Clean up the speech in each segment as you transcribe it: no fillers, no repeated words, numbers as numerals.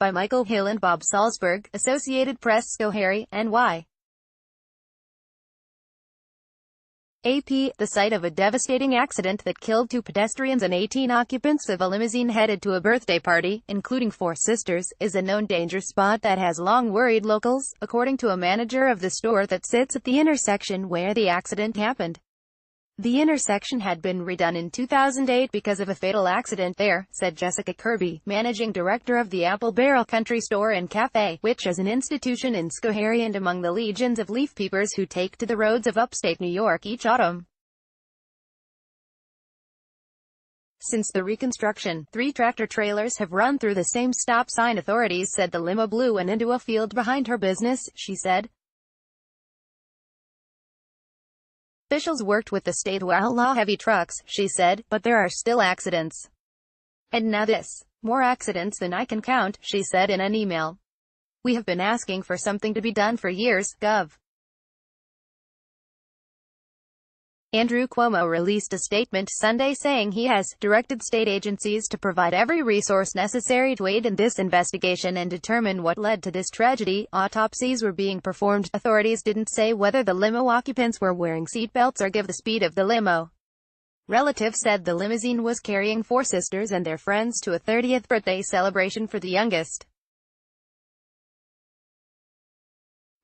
By Michael Hill and Bob Salzberg, Associated Press. Schoharie, NY. AP, the site of a devastating accident that killed 2 pedestrians and 18 occupants of a limousine headed to a birthday party, including 4 sisters, is a known danger spot that has long worried locals, according to a manager of the store that sits at the intersection where the accident happened. The intersection had been redone in 2008 because of a fatal accident there, said Jessica Kirby, managing director of the Apple Barrel Country Store and Cafe, which is an institution in Schoharie and among the legions of leaf peepers who take to the roads of upstate New York each autumn. Since the reconstruction, 3 tractor-trailers have run through the same stop sign. Authorities said the limo blew and into a field behind her business, she said. Officials worked with the state to outlaw heavy trucks, she said, but there are still accidents. And now this. More accidents than I can count, she said in an email. We have been asking for something to be done for years, Gov. Andrew Cuomo released a statement Sunday saying he has directed state agencies to provide every resource necessary to aid in this investigation and determine what led to this tragedy. Autopsies were being performed. Authorities didn't say whether the limo occupants were wearing seatbelts or give the speed of the limo. Relatives said the limousine was carrying 4 sisters and their friends to a 30th birthday celebration for the youngest.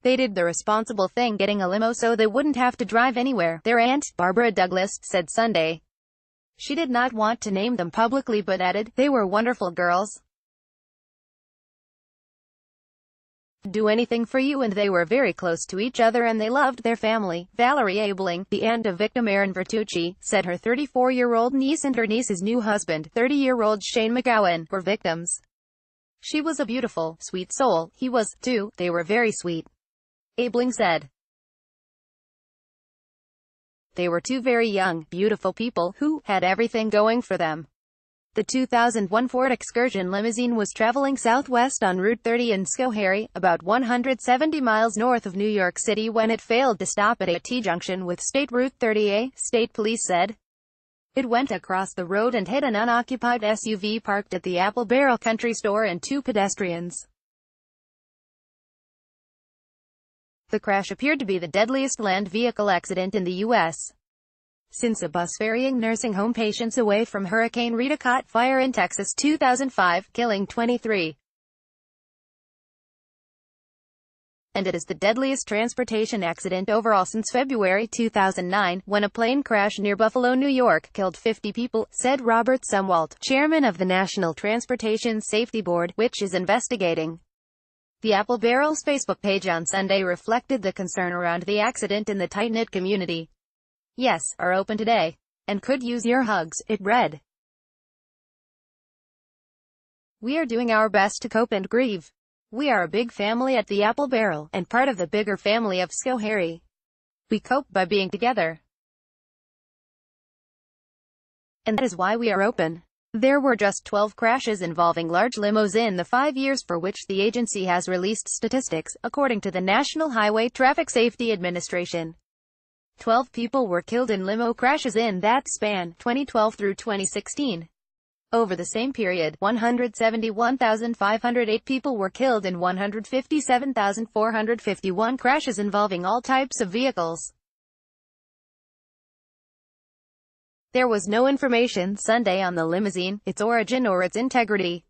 They did the responsible thing, getting a limo so they wouldn't have to drive anywhere, their aunt, Barbara Douglas, said Sunday. She did not want to name them publicly but added, they were wonderful girls. Do anything for you, and they were very close to each other and they loved their family. Valerie Abeling, the aunt of victim Aaron Vertucci, said her 34-year-old niece and her niece's new husband, 30-year-old Shane McGowan, were victims. She was a beautiful, sweet soul. He was, too. They were very sweet. Abeling said. They were 2 very young, beautiful people, who had everything going for them. The 2001 Ford Excursion limousine was traveling southwest on Route 30 in Schoharie, about 170 miles north of New York City when it failed to stop at a T-junction with State Route 30A, state police said. It went across the road and hit an unoccupied SUV parked at the Apple Barrel Country Store and 2 pedestrians. The crash appeared to be the deadliest land vehicle accident in the U.S. since a bus ferrying nursing home patients away from Hurricane Rita caught fire in Texas 2005, killing 23. And it is the deadliest transportation accident overall since February 2009, when a plane crash near Buffalo, New York, killed 50 people, said Robert Sumwalt, chairman of the National Transportation Safety Board, which is investigating. The Apple Barrel's Facebook page on Sunday reflected the concern around the accident in the tight-knit community. Yes, are open today. And could use your hugs, it read. We are doing our best to cope and grieve. We are a big family at the Apple Barrel, and part of the bigger family of Schoharie. We cope by being together. And that is why we are open. There were just 12 crashes involving large limos in the 5 years for which the agency has released statistics, according to the National Highway Traffic Safety Administration. 12 people were killed in limo crashes in that span, 2012 through 2016. Over the same period, 171,508 people were killed in 157,451 crashes involving all types of vehicles. There was no information Sunday on the limousine, its origin or its integrity.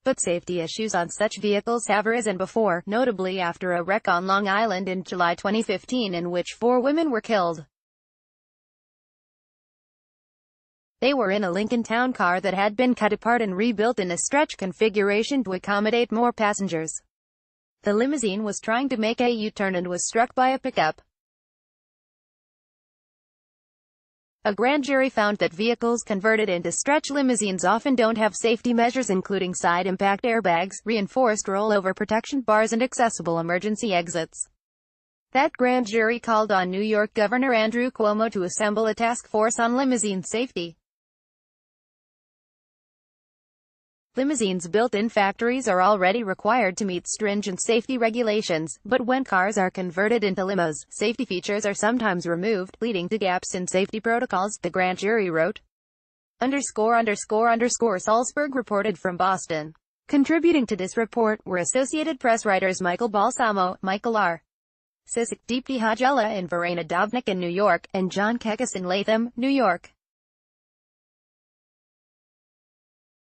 But safety issues on such vehicles have arisen before, notably after a wreck on Long Island in July 2015 in which 4 women were killed. They were in a Lincoln Town car that had been cut apart and rebuilt in a stretch configuration to accommodate more passengers. The limousine was trying to make a U-turn and was struck by a pickup. A grand jury found that vehicles converted into stretch limousines often don't have safety measures including side impact airbags, reinforced rollover protection bars and accessible emergency exits. That grand jury called on New York Governor Andrew Cuomo to assemble a task force on limousine safety. Limousines built in factories are already required to meet stringent safety regulations, but when cars are converted into limos, safety features are sometimes removed, leading to gaps in safety protocols, the grand jury wrote. ______ Salzberg reported from Boston. Contributing to this report were Associated Press writers Michael Balsamo, Michael R. Sisek, Deepti Hajela and Verena Dobnik in New York, and John Kekis in Latham, New York.